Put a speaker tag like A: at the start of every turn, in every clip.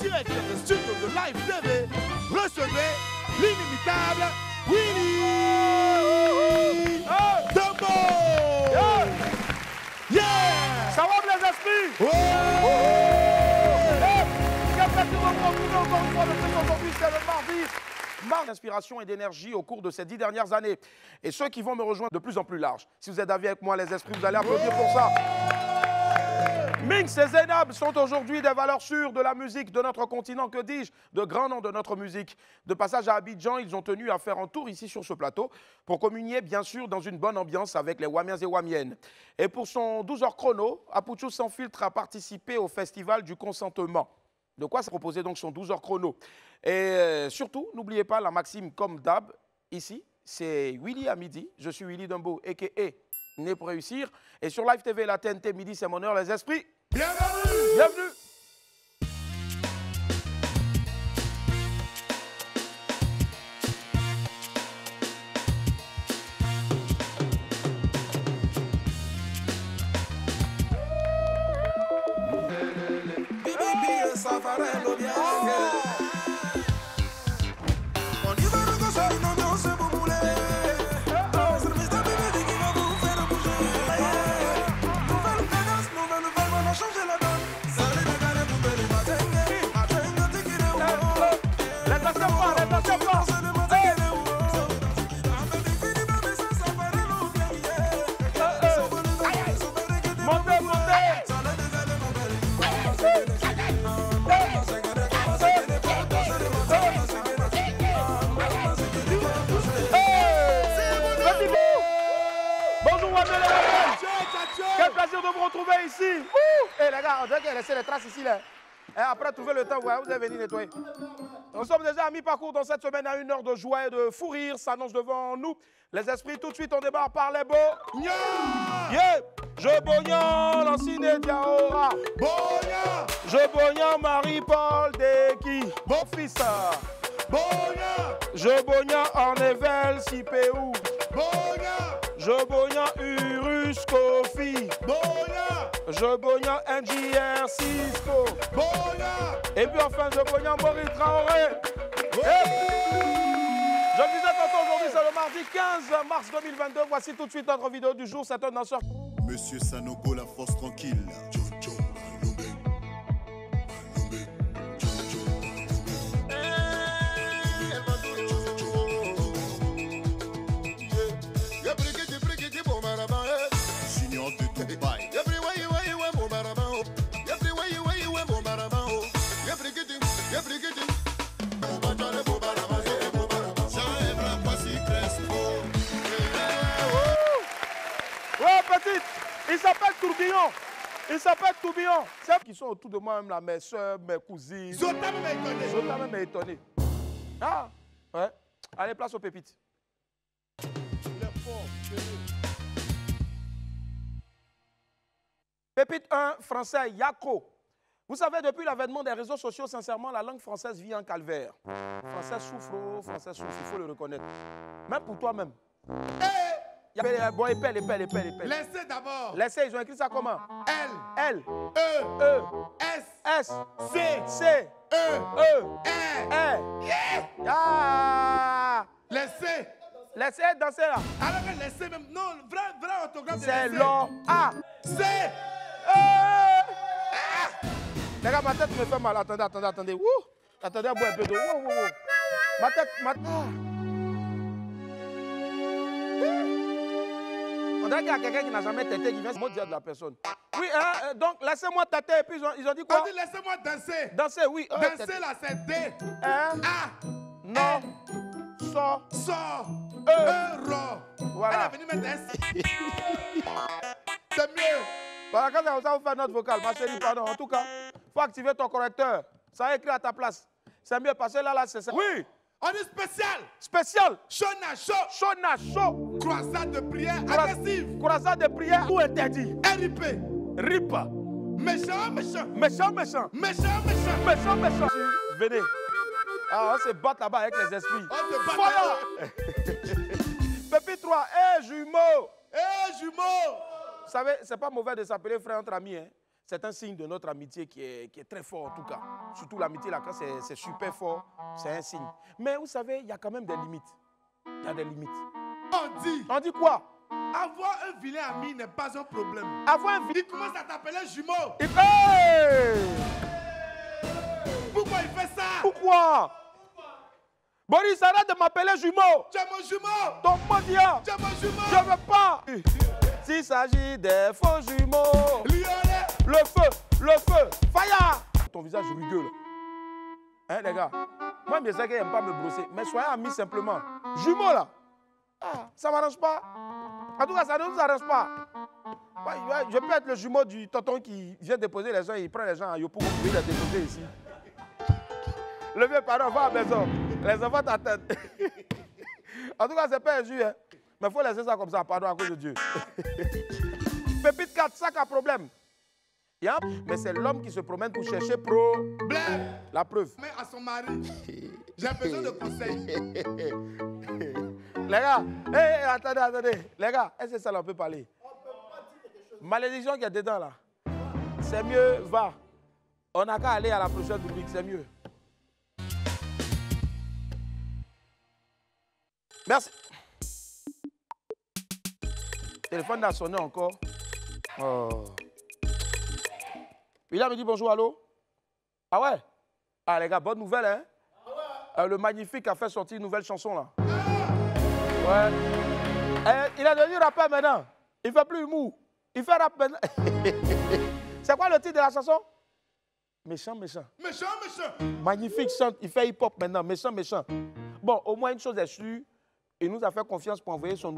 A: direct des studios de Live TV, recevez l'inimitable Willy Dumbo. Yeah!
B: Ça va les esprits? Aujourd'hui, c'est le mardi. Marre d'inspiration et d'énergie au cours de ces 10 dernières années. Et ceux qui vont me rejoindre de plus en plus large. Si vous êtes d'avis avec moi, les esprits, vous allez applaudir pour ça. Minx et Zainab sont aujourd'hui des valeurs sûres de la musique de notre continent, que dis-je, de grands noms de notre musique. De passage à Abidjan, ils ont tenu à faire un tour ici sur ce plateau pour communier bien sûr dans une bonne ambiance avec les Wamiens et Wamiennes. Et pour son 12 heures chrono, Apouchou Sans Filtre a participé au festival du consentement. De quoi s'est proposé donc son 12 heures chrono. Et surtout, n'oubliez pas la maxime comme d'hab, ici, c'est Willy à midi. Je suis Willy Dumbo, a.k.a. Né pour réussir. Et sur Live TV, la TNT, midi, c'est mon heure, les esprits.
A: Bienvenue!
B: Bienvenue! Quel plaisir de vous retrouver ici. Et les gars, on dirait qu'il a laissé les traces ici. Là. Et après, trouver le temps, vous allez venir nettoyer. Nous sommes déjà à mi-parcours dans cette semaine à 1 heure de joie et de fou rire s'annonce devant nous. Les esprits, tout de suite, on démarre par les beaux. Yeah. Je bognan, l'ancine Diaora.
A: Bonia!
B: Je bognan, Marie-Paul Deki.
A: Bon fils! Bonia!
B: Je bognan, Ornevel Sipéou.
A: Bonia!
B: Je bognan, Urus Kofi.
A: Bonia!
B: Je bognan, NJR Cisco.
A: Bonia!
B: Et puis enfin, je bognan, Maurice Traoré. Je le disais tantôt, aujourd'hui, c'est le mardi 15 mars 2022. Voici tout de suite notre vidéo du jour. C'est un danseur.
C: Monsieur Sanogo, la force tranquille. Junior de Dubaï.
B: Ouais, petite, il s'appelle Tourbillon. Il s'appelle Tourbillon. Celles qui sont autour de moi, même là, mes soeurs, mes cousines.
A: Zota même étonné.
B: Zota même est étonné. Ah, ouais. Allez, place aux pépites. Pépite 1, français, Yako. Vous savez, depuis l'avènement des réseaux sociaux, sincèrement, la langue française vit un calvaire. Français souffre, il faut le reconnaître. Même pour toi-même. Bon, épelle.
A: Laissez d'abord.
B: Laissez, ils ont écrit ça comment? L.
A: E. S.
B: C. E.
A: Yeah!
B: Ah!
A: Laissez
B: danser là.
A: alors que laissez même non vrai autographe de
B: C'est
A: laissez.
B: long. A.
A: C.
B: Les gars, ma tête me fait mal. Attendez. Ouh. Attendez, à boire un peu d'eau. Ouh. Ma tête. On dirait qu'il y a quelqu'un qui n'a jamais têté qui vient se dire de la personne. Oui, hein, donc laissez-moi têter. Et puis ils ont dit quoi?
A: On dit laissez-moi danser.
B: Danser, oui.
A: Danser là, c'est D.
B: A. Non. So.
A: Ro.
B: Voilà.
A: Elle est venue mettre un C. C'est mieux.
B: Voilà, quand ça vous fait notre vocal, ma chérie, pardon. En tout cas, il faut activer ton correcteur. Ça a écrit à ta place. C'est mieux parce que là, c'est ça. Oui.
A: On dit spécial.
B: Spécial.
A: Shona show.
B: Shona show.
A: Croisade de prière agressive.
B: Croisade de prière ou interdit.
A: RIP.
B: RIP.
A: Méchant.
B: Venez. Ah, on se bat là-bas avec les esprits.
A: On se bat
B: voilà. Pépite 3, jumeau.
A: Jumeau.
B: Vous savez, c'est pas mauvais de s'appeler frère entre amis. Hein. c'est un signe de notre amitié qui est très fort en tout cas. Surtout l'amitié là, quand c'est super fort, c'est un signe. Mais vous savez, il y a quand même des limites. Il y a des limites. On dit quoi?
A: Avoir un vilain ami n'est pas un problème.
B: Avoir un vilain...
A: Il commence à t'appeler jumeau.
B: Hey!
A: Pourquoi il fait ça?
B: Pourquoi? Boris, arrête de m'appeler jumeau.
A: Tu es mon jumeau.
B: Ton mendiant.
A: Tu es mon jumeau.
B: Je ne veux pas. S'il s'agit des faux jumeaux.
A: Lionel.
B: Le feu, fire. Ton visage rugueux là. Hein les gars? Moi je sais qu'il n'aime pas me brosser. Mais soyez amis simplement. Jumeaux là. Ah, ça ne m'arrange pas. En tout cas, ça ne nous arrange pas. Je peux être le jumeau du tonton qui vient déposer les gens, il prend les gens à Yopougon pour les déposer ici. Le vieux parent va à la maison. Les enfants t'attendent. En tout cas, c'est pas injuste. Hein? Mais il faut laisser ça comme ça, pardon, à cause de Dieu. Pépite 4, sac à problème. Yeah? Mais c'est l'homme qui se promène pour chercher
A: Blair.
B: La preuve.
A: Mais à son mari, j'ai besoin de conseils.
B: Les gars, hey, attendez. Les gars, est-ce que ça on peut parler? Malédiction qui est dedans là. C'est mieux, va. On n'a qu'à aller à la prochaine rubrique, c'est mieux. Merci. Le téléphone a sonné encore. Oh. Il me dit bonjour, allô? Ah ouais? Ah les gars, bonne nouvelle, hein? Ah ouais. Le Magnifique a fait sortir une nouvelle chanson là. Ouais. Il est devenu rappeur maintenant. Il ne fait plus humour. Il fait rap maintenant. C'est quoi le titre de la chanson? Méchant.
A: Méchant.
B: Magnifique chante. Il fait hip-hop maintenant. Méchant. Bon, au moins une chose est sûre. Il nous a fait confiance pour envoyer un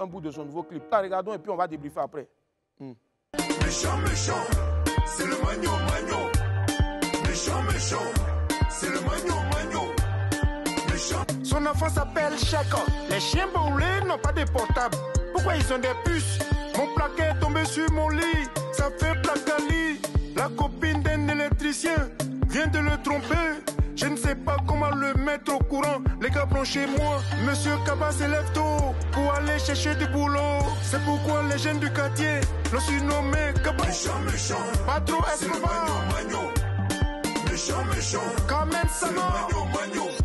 B: bout de son nouveau clip. Regardons et puis on va débriefer après.
C: Méchant, c'est le magno. Méchant, c'est le magno. Méchant.
D: Son enfant s'appelle Chaka. Les chiens baoulés n'ont pas de portable. Pourquoi ils ont des puces? Mon plaquet est tombé sur mon lit. Ça fait placali. La copine d'un électricien vient de le tromper. Je ne sais pas comment le mettre au courant. Les gars blancs chez moi. Monsieur Kaba se lève tôt pour aller chercher du boulot. C'est pourquoi les jeunes du quartier l'ont surnommé Kaba.
C: Méchant.
D: Pas trop Escobar.
C: Méchant.
D: Carmen Sama.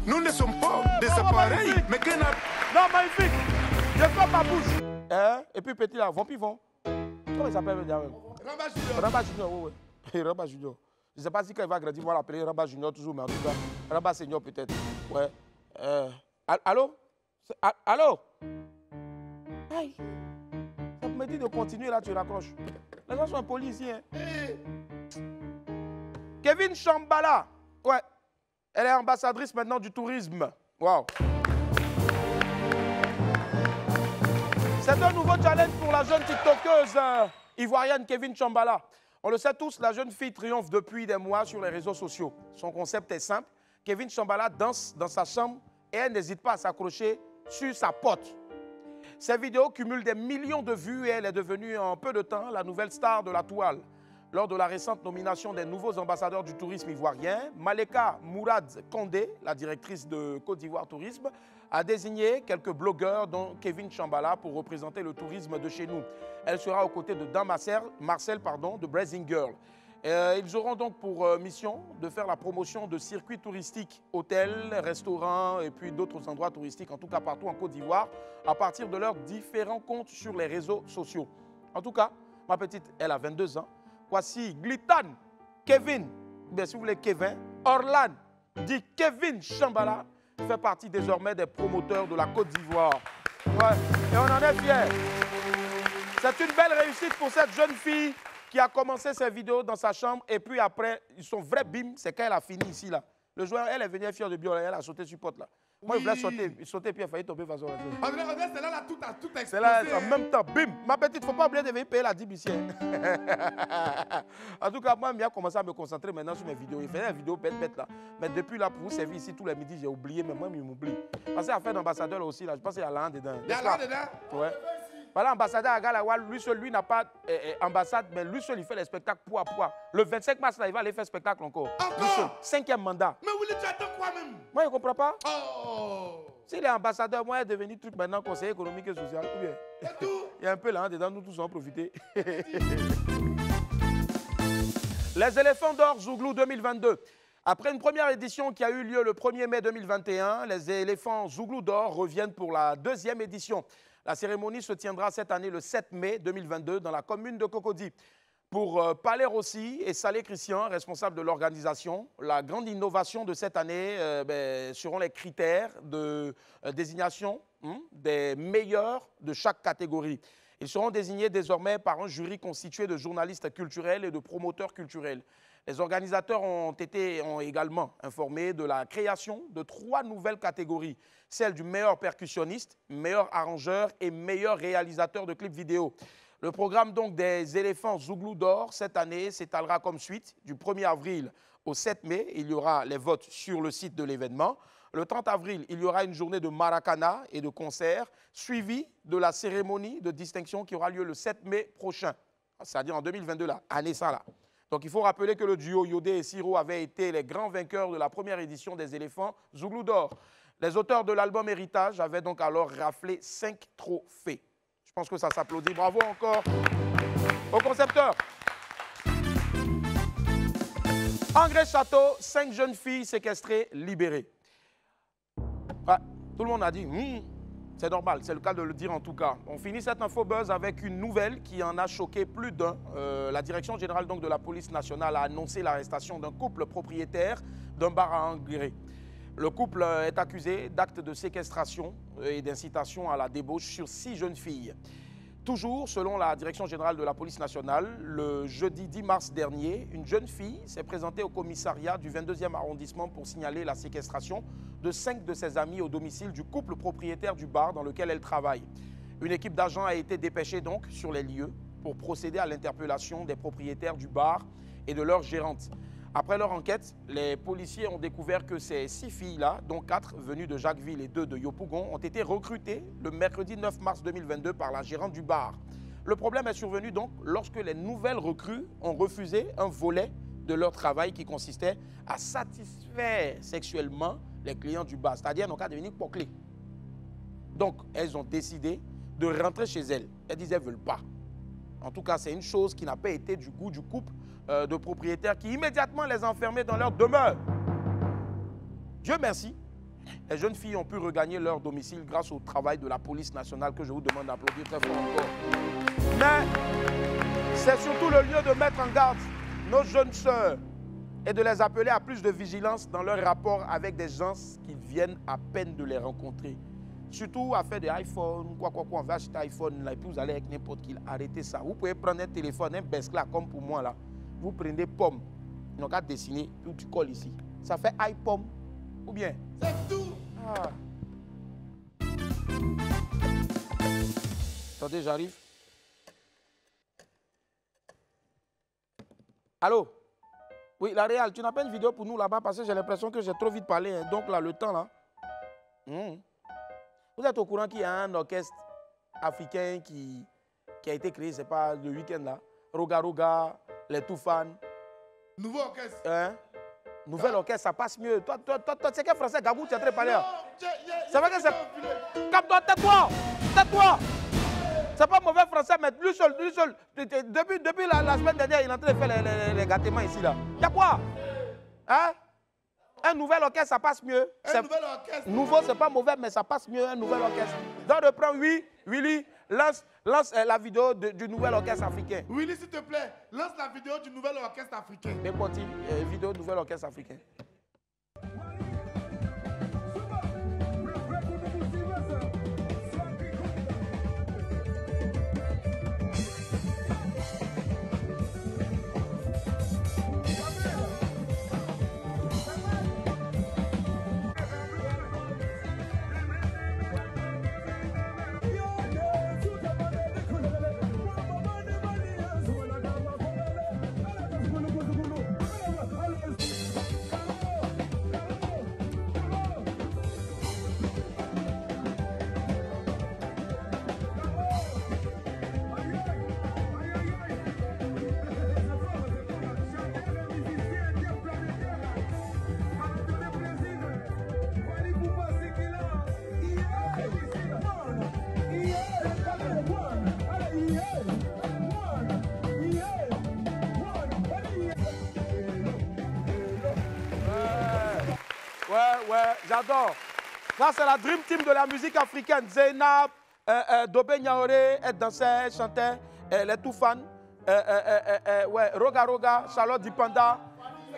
D: Nous ne sommes pas des appareils. Mais qu'un
B: Non, Magnifique. Je ferme ma bouche. Hein? Et puis petit là, Vampivon. Comment il s'appelle déjà même? Ramba Junior, oui. Ramba Junior. Je ne sais pas si quand il va grandir, on va l'appeler Ramba Junior toujours, mais en tout cas, Ramba Senior peut-être. Ouais. Allô? Allô? Aïe. Ça me dit de continuer là, tu raccroches. Les gens sont impolis ici. Hein. Kevin Chambala. Ouais. Elle est ambassadrice maintenant du tourisme. Waouh. C'est un nouveau challenge pour la jeune TikTokeuse ivoirienne Kevin Chambala. On le sait tous, la jeune fille triomphe depuis des mois sur les réseaux sociaux. Son concept est simple. Kevin Chambala danse dans sa chambre et elle n'hésite pas à s'accrocher sur sa pote. Ses vidéos cumulent des millions de vues et elle est devenue en peu de temps la nouvelle star de la toile. Lors de la récente nomination des nouveaux ambassadeurs du tourisme ivoirien, Maleka Mourad Kondé, la directrice de Côte d'Ivoire Tourisme, a désigné quelques blogueurs dont Kevin Chambala pour représenter le tourisme de chez nous. Elle sera aux côtés de Dan Marcel de Blazing Girl. Ils auront donc pour mission de faire la promotion de circuits touristiques, hôtels, restaurants et puis d'autres endroits touristiques, en tout cas partout en Côte d'Ivoire, à partir de leurs différents comptes sur les réseaux sociaux. En tout cas, ma petite, elle a 22 ans. Voici Glitan, Kevin, bien si vous voulez Kevin, Orlan, dit Kevin Chambala, fait partie désormais des promoteurs de la Côte d'Ivoire. Ouais, et on en est fiers. C'est une belle réussite pour cette jeune fille qui a commencé ses vidéos dans sa chambre et puis après, son vrai bim, c'est quand elle a fini ici là. Le joueur, elle est venue fière de Biol, elle a sauté sur pote là. Moi, il voulait sauter puis elle a failli tomber de façon.
A: C'est là, tout a explosé.
B: C'est là, en même temps, bim. Ma petite, il ne faut pas oublier de venir payer la dibissière. En tout cas, moi, j'ai commencé à me concentrer maintenant sur mes vidéos. Il faisait des vidéos bête là. Mais depuis là, pour vous servir ici tous les midis, j'ai oublié, mais moi, il m'oublie. Parce qu'à faire d'ambassadeur aussi, là, je pense qu'il y a l'an dedans.
A: Il y a l'an dedans?
B: Ouais. Voilà, l'ambassadeur à Galawa, lui seul, lui n'a pas ambassade, mais lui seul, il fait les spectacles poids à poids. Le 25 mars, là, il va aller faire spectacle encore.
A: Encore?
B: 5e mandat.
A: Mais Willy, tu attends quoi même?
B: Moi, je ne comprends pas.
A: Oh!
B: S'il est ambassadeur, moi, il est devenu truc maintenant conseiller économique et social. Ou bien?
A: Et tout?
B: Il y a un peu là dedans, nous tous en profiter. Les éléphants d'or Zouglou 2022. Après une première édition qui a eu lieu le 1er mai 2021, les éléphants Zouglou d'or reviennent pour la deuxième édition. La cérémonie se tiendra cette année le 7 mai 2022 dans la commune de Cocody. Pour Palais Rossi et Salé Christian, responsables de l'organisation, la grande innovation de cette année seront les critères de désignation des meilleurs de chaque catégorie. Ils seront désignés désormais par un jury constitué de journalistes culturels et de promoteurs culturels. Les organisateurs ont également informé de la création de 3 nouvelles catégories, celle du meilleur percussionniste, meilleur arrangeur et meilleur réalisateur de clips vidéo. Le programme donc des éléphants Zouglou d'or cette année s'étalera comme suite. Du 1er avril au 7 mai, il y aura les votes sur le site de l'événement. Le 30 avril, il y aura une journée de maracana et de concerts, suivie de la cérémonie de distinction qui aura lieu le 7 mai prochain, c'est-à-dire en 2022, là, année ça là. Donc il faut rappeler que le duo Yodé et Siro avaient été les grands vainqueurs de la première édition des éléphants Zouglou d'or. Les auteurs de l'album Héritage avaient donc alors raflé 5 trophées. Je pense que ça s'applaudit. Bravo encore au concepteur. Engrais Château, 5 jeunes filles séquestrées, libérées. Ouais, tout le monde a dit, c'est normal, c'est le cas de le dire en tout cas. On finit cette info buzz avec une nouvelle qui en a choqué plus d'un. La direction générale donc, de la police nationale a annoncé l'arrestation d'un couple propriétaire d'un bar à Engré. Le couple est accusé d'actes de séquestration et d'incitation à la débauche sur 6 jeunes filles. Toujours, selon la Direction générale de la police nationale, le jeudi 10 mars dernier, une jeune fille s'est présentée au commissariat du 22e arrondissement pour signaler la séquestration de 5 de ses amis au domicile du couple propriétaire du bar dans lequel elle travaille. Une équipe d'agents a été dépêchée donc sur les lieux pour procéder à l'interpellation des propriétaires du bar et de leur gérante. Après leur enquête, les policiers ont découvert que ces 6 filles-là, dont 4 venues de Jacquesville et 2 de Yopougon, ont été recrutées le mercredi 9 mars 2022 par la gérante du bar. Le problème est survenu donc lorsque les nouvelles recrues ont refusé un volet de leur travail qui consistait à satisfaire sexuellement les clients du bar, c'est-à-dire n'ont qu'à devenir poclés. Donc, elles ont décidé de rentrer chez elles. Elles disaient qu'elles ne veulent pas. En tout cas, c'est une chose qui n'a pas été du goût du couple de propriétaires qui immédiatement les enfermaient dans leur demeure. Dieu merci, les jeunes filles ont pu regagner leur domicile grâce au travail de la police nationale que je vous demande d'applaudir très fort encore. Mais c'est surtout le lieu de mettre en garde nos jeunes sœurs et de les appeler à plus de vigilance dans leur rapport avec des gens qui viennent à peine de les rencontrer. Surtout à faire des iPhones, on va acheter un iPhone, là, et puis vous allez avec n'importe qui, arrêtez ça. Vous pouvez prendre un téléphone, un Bescla comme pour moi là. Vous prenez pomme, ils n'ont qu'à dessiner, puis tu colles ici. Ça fait iPomme, ou bien? C'est tout. Ah. Attendez, j'arrive. Allô? Oui, la Réal, tu n'as pas une vidéo pour nous là-bas parce que j'ai l'impression que j'ai trop vite parlé. Hein. Donc là, le temps là. Vous êtes au courant qu'il y a un orchestre africain qui a été créé, c'est pas le week-end là. Roga Roga, les Toufan.
A: Nouveau orchestre.
B: Hein? Nouvel orchestre, ça passe mieux. Toi c'est quel français, Gabou, tu es très parlé. C'est vrai que c'est. Cap-toi, tais-toi! Tais-toi! C'est pas mauvais français, mais lui seul. Depuis la semaine dernière, il est en train de faire les gâtements ici là. Y'a quoi? Hein? Un nouvel orchestre, ça passe mieux.
A: Un nouvel orchestre.
B: Nouveau, c'est pas mauvais, mais ça passe mieux, un nouvel orchestre. Donc, reprends, oui, Willy, lance la vidéo du nouvel orchestre africain.
A: Willy, s'il te plaît, lance la vidéo du nouvel orchestre africain.
B: C'est parti, vidéo du nouvel orchestre africain. j'adore. Ça, c'est la Dream Team de la musique africaine. Zainab, Dobé Niaoré, elle dansait, elle chantait, elle est tout fan. Roga Roga, Charlotte Dipanda,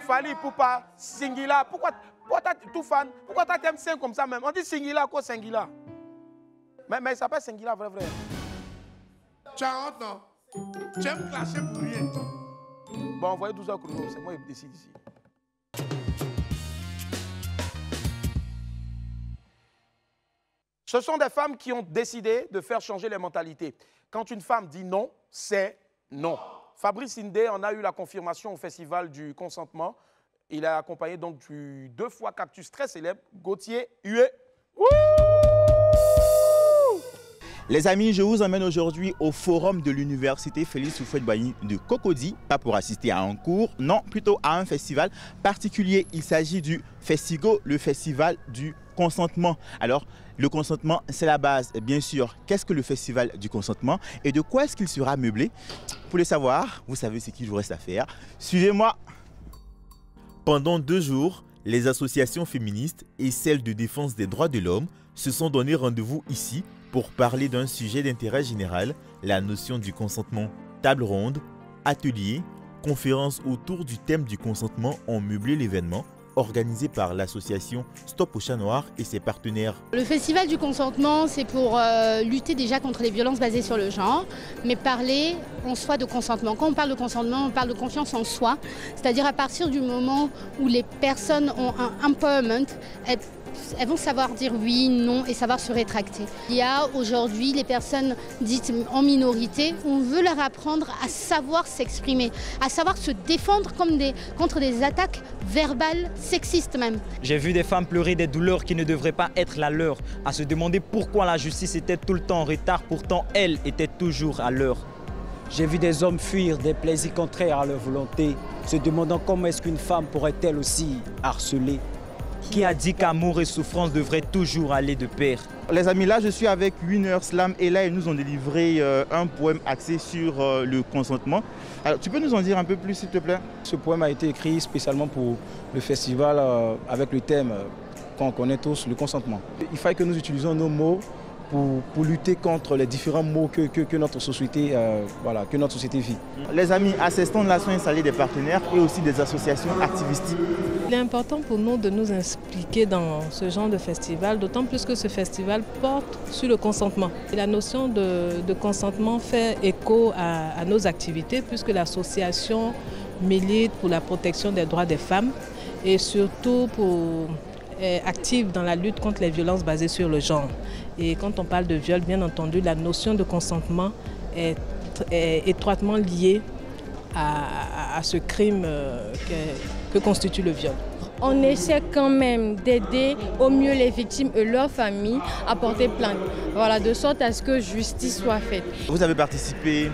B: Fali Poupa, Singila. Pourquoi tu es tout fan? Pourquoi tu aimes ça comme ça même? On dit Singila, quoi Singila? Mais il s'appelle Singila, vrai.
A: Tu as honte, non? Tu aimes clasher pour rien.
B: Bon, envoyez 12 heures chrono, c'est moi qui décide ici. Ce sont des femmes qui ont décidé de faire changer les mentalités. Quand une femme dit non, c'est non. Fabrice Hindé en a eu la confirmation au Festival du Consentement. Il est accompagné donc du 2 fois cactus très célèbre, Gauthier Hué.
E: Les amis, je vous emmène aujourd'hui au forum de l'université Félix Houphouët-Boigny de Cocody, pas pour assister à un cours, non, plutôt à un festival particulier. Il s'agit du Festigo, le festival du consentement. Alors, le consentement, c'est la base, bien sûr. Qu'est-ce que le festival du consentement et de quoi est-ce qu'il sera meublé? Pour le savoir, vous savez ce qu'il vous reste à faire. Suivez-moi. Pendant 2 jours, les associations féministes et celles de défense des droits de l'homme se sont donné rendez-vous ici pour parler d'un sujet d'intérêt général, la notion du consentement. Table ronde, atelier, conférences autour du thème du consentement ont meublé l'événement organisé par l'association Stop au Chat Noir et ses partenaires.
F: Le festival du consentement, c'est pour lutter déjà contre les violences basées sur le genre, mais parler en soi de consentement. Quand on parle de consentement, on parle de confiance en soi, c'est-à-dire à partir du moment où les personnes ont un empowerment, elles vont savoir dire oui, non et savoir se rétracter. Il y a aujourd'hui les personnes dites en minorité, on veut leur apprendre à savoir s'exprimer, à savoir se défendre contre des attaques verbales, sexistes même.
G: J'ai vu des femmes pleurer des douleurs qui ne devraient pas être la leur, à se demander pourquoi la justice était tout le temps en retard, pourtant elle était toujours à l'heure.
H: J'ai vu des hommes fuir des plaisirs contraires à leur volonté, se demandant comment est-ce qu'une femme pourrait-elle aussi harceler.
G: Qui a dit qu'amour et souffrance devraient toujours aller de pair?
E: Les amis, là je suis avec Winner Slam et là ils nous ont délivré un poème axé sur le consentement. Alors tu peux nous en dire un peu plus s'il te plaît?
H: Ce poème a été écrit spécialement pour le festival avec le thème qu'on connaît tous, le consentement. Il fallait que nous utilisions nos mots pour lutter contre les différents maux que notre société vit.
E: Les amis, à ces stands-là sont installés des partenaires et aussi des associations activistes.
I: Il est important pour nous de nous impliquer dans ce genre de festival, d'autant plus que ce festival porte sur le consentement. Et la notion de consentement fait écho à nos activités puisque l'association milite pour la protection des droits des femmes et surtout est active dans la lutte contre les violences basées sur le genre. Et quand on parle de viol, bien entendu, la notion de consentement est étroitement liée à ce crime que constitue le viol.
J: On essaie quand même d'aider au mieux les victimes et leurs familles à porter plainte, voilà, de sorte à ce que justice soit faite.
E: Vous avez participé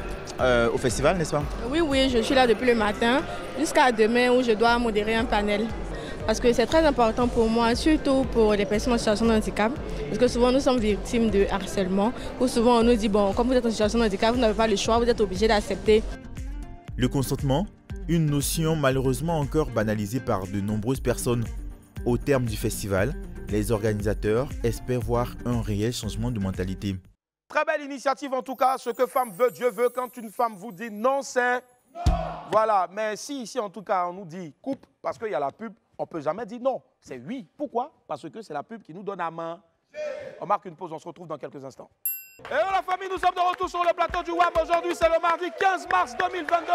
E: au festival, n'est-ce pas?
J: Oui, je suis là depuis le matin jusqu'à demain où je dois modérer un panel. Parce que c'est très important pour moi, surtout pour les personnes en situation de handicap. Parce que souvent nous sommes victimes de harcèlement, où souvent on nous dit, bon, comme vous êtes en situation de handicap, vous n'avez pas le choix, vous êtes obligé d'accepter.
E: Le consentement, une notion malheureusement encore banalisée par de nombreuses personnes. Au terme du festival, les organisateurs espèrent voir un réel changement de mentalité.
B: Très belle initiative en tout cas, ce que femme veut, Dieu veut. Quand une femme vous dit non, c'est non. Voilà, mais si ici en tout cas on nous dit coupe parce qu'il y a la pub, on ne peut jamais dire non, c'est oui. Pourquoi? Parce que c'est la pub qui nous donne la main. On marque une pause, on se retrouve dans quelques instants. Et la famille, nous sommes de retour sur le plateau du WAM. Aujourd'hui, c'est le mardi 15 mars 2022.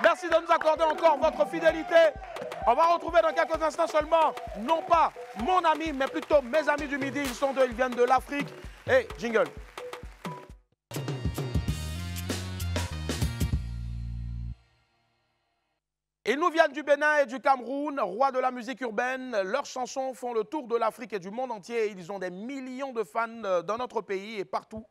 B: Merci de nous accorder encore votre fidélité. On va retrouver dans quelques instants seulement, non pas mon ami, mais plutôt mes amis du midi. Ils viennent de l'Afrique. Et jingle. Ils nous viennent du Bénin et du Cameroun, rois de la musique urbaine. Leurs chansons font le tour de l'Afrique et du monde entier. Ils ont des millions de fans dans notre pays et partout.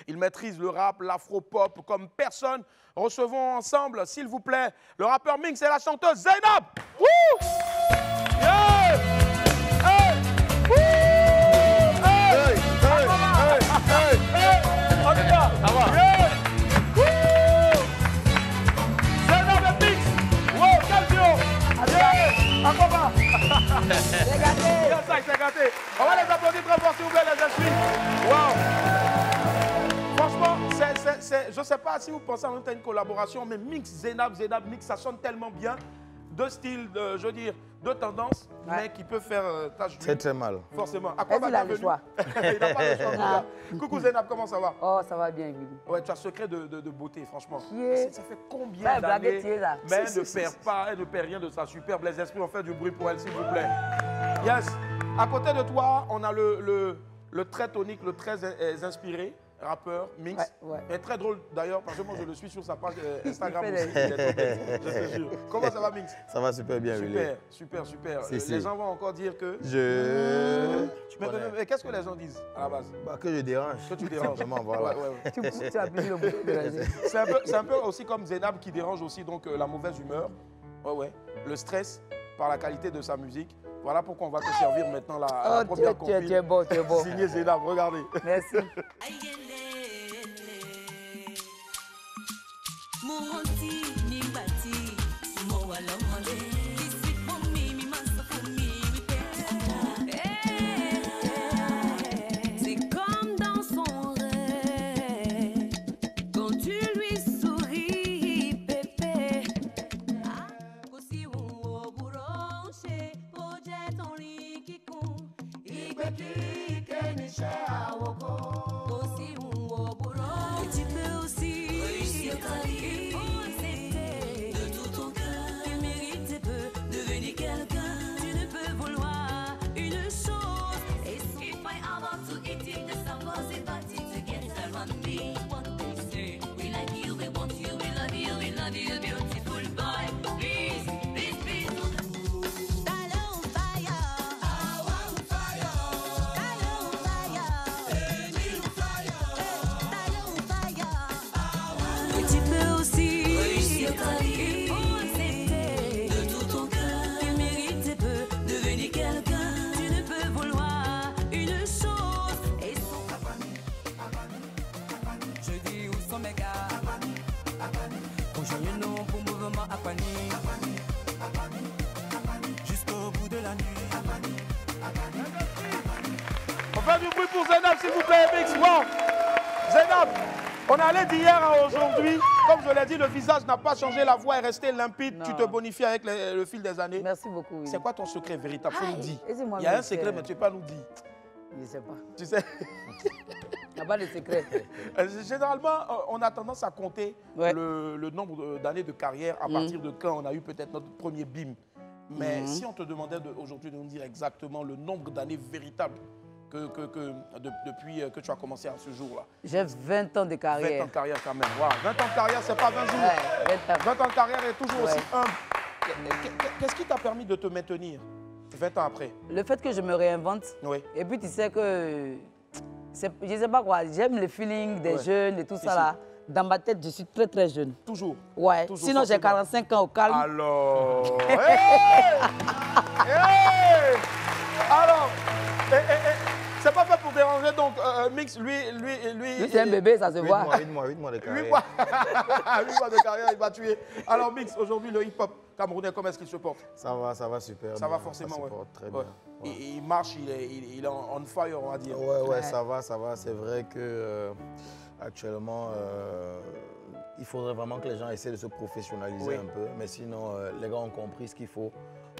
B: Ils maîtrisent le rap, l'afro-pop comme personne. Recevons ensemble, s'il vous plaît, le rappeur Minx et la chanteuse Zainab. Wouh! Yeah! Hey! Wouh! Hey! Hey! Hey! On y va! Ça va! Yeah! Regardez, raté. On va les applaudir très fort, s'il vous plaît, les esprits. Wow. Franchement, je ne sais pas si vous pensez en même temps à une collaboration, mais Mix, Zénab, Mix, ça sonne tellement bien. Deux styles, je veux dire, deux tendances, mais qui peuvent faire tâche.
K: C'est très mal.
B: Forcément. À
L: quoi il a le choix.
B: Il n'a pas le choix. Coucou Zénab, comment ça va?
L: Oh, ça va bien, Guy.
B: Ouais, tu as un secret de beauté, franchement. Ça fait combien
L: d'années?
B: Mais elle ne perd pas, elle ne perd rien de sa superbe. Les esprits ont fait du bruit pour elle, s'il vous plaît. Yes. À côté de toi, on a le très tonique, le très inspiré. Rappeur, Mix. Et très drôle d'ailleurs, parce que moi je le suis sur sa page Instagram aussi. Je te jure. Comment ça va, Mix?
K: Ça va super bien, Willy.
B: Super. Les gens vont encore dire que... Mais qu'est-ce que les gens disent à la base?
K: Que je dérange.
B: Que tu déranges.
K: Voilà.
L: Tu as pris le bouton de la
B: C'est un peu aussi comme Zénab qui dérange aussi donc la mauvaise humeur. Le stress par la qualité de sa musique. Voilà pourquoi on va te servir maintenant la première compil.
L: Tu es beau.
B: Signé Zénab, regardez.
L: Merci.
M: C'est comme dans son rêve, quand tu lui souris, pépé. Aussi on bouronché, projet ton lit qui compte, il peut plus que ne cherche. Aussi on bouronché, tu peux aussi réussir ta vie. De tout ton cœur, tu mérites peu devenir quelqu'un. Tu ne peux vouloir une chose. Et si if I want to eat it, the suppose it but to get around me. What they say, we like you, we want you, we love you, beautiful boy. Please. Tu peux aussi réussir ta vie. De tout ton cœur, tu mérites peu devenir quelqu'un. Tu ne peux vouloir une chose. Et son je dis où sont mes gars? Aujourd'hui non pour mouvement Apani. Jusqu'au bout de la nuit.
B: On fait du bruit pour Zénab, s'il vous plaît, Mix. Wow. Zénab, on allait d'hier à aujourd'hui. Comme je l'ai dit, le visage n'a pas changé, la voix est restée limpide. Non. Tu te bonifies avec le fil des années.
L: Merci beaucoup. Oui.
B: C'est quoi ton secret véritable? Faut nous dire.
L: Il
B: y a un secret, mais tu ne peux pas nous dire.
L: Je ne sais pas.
B: Tu sais?
L: Il n'y a pas de secret.
B: Généralement, on a tendance à compter le nombre d'années de carrière à partir de quand on a eu peut-être notre premier BIM. Mais si on te demandait aujourd'hui de nous dire exactement le nombre d'années véritables depuis que tu as commencé à ce jour-là.
L: J'ai 20 ans de carrière.
B: 20 ans de carrière quand même. Wow. 20 ans de carrière, c'est pas 20 jours. 20 ans de carrière est toujours aussi humble. Qu'est-ce qui t'a permis de te maintenir 20 ans après?
L: Le fait que je me réinvente. Et puis tu sais que, je ne sais pas quoi, j'aime le feeling des jeunes et tout ça là. Dans ma tête, je suis très très jeune.
B: Toujours?
L: Ouais.
B: Toujours,
L: sinon j'ai 45 ans au calme.
B: Alors Alors c'est pas fait pour déranger, donc Mix, lui
L: c'est un bébé, ça se voit.
K: 8 mois de carrière.
B: 8 mois de carrière, il va tuer. Alors Mix, aujourd'hui le hip-hop camerounais, comment est-ce qu'il se porte?
K: Ça va super.
B: Ça va forcément,
K: ça se porte très bien.
B: Il marche, il est on fire, on va dire.
K: Ouais, ça va. C'est vrai que actuellement, il faudrait vraiment que les gens essaient de se professionnaliser un peu. Mais sinon, les gars ont compris ce qu'il faut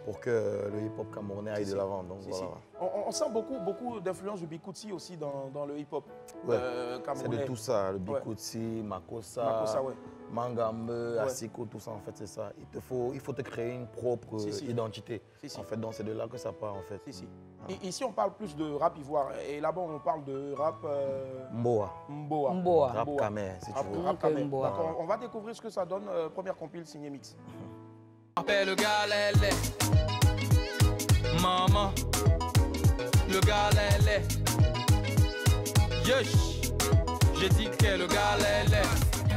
K: pour que le hip-hop camerounais aille de l'avant. Donc voilà.
B: On sent beaucoup d'influence du Bikutsi aussi dans le hip-hop camerounais.
K: C'est de tout ça, le Bikutsi, Makossa, Mangambe, Asiko, tout ça en fait c'est ça. Il faut te créer une propre identité. En fait, donc c'est de là que ça part en fait.
B: Ici on parle plus de rap ivoire et là-bas on parle de rap
K: Mboa. Rap Kamer si tu veux.
B: Rap Kamer. D'accord, on va découvrir ce que ça donne. Première compile signée Mix.
N: Appelle le gars Lélé, maman, le gars Lélé, yesh, j'ai dit que le gars Lélé.